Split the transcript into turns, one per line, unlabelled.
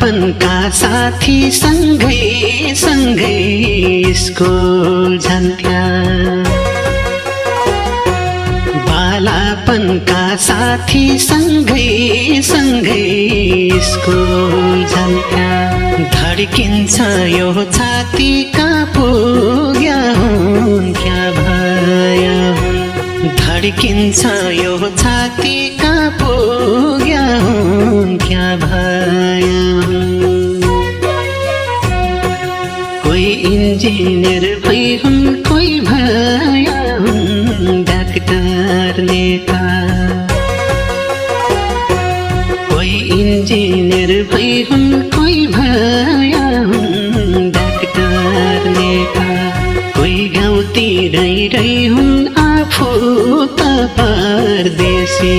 बालापनका साथी सँगै सँगै स्कुल जान्थ्या बालापनका साथी सँगै सँगै स्कुल जान्थ्या धड्किन्छ यो छाती कहाँ पुग्या हुन् क्या भया हुन् धड्किन्छ यो छाती कहाँ पुग्या हुन् क्या भया हुन् कोही इन्जिनियर भई हुन् कोही भया हुन् डाक्टर नेता कोही इन्जिनियर भई हुन् कोही भया हुन् डाक्टर नेता कोही गाउँतिरै हुन् आफू त परदेशी।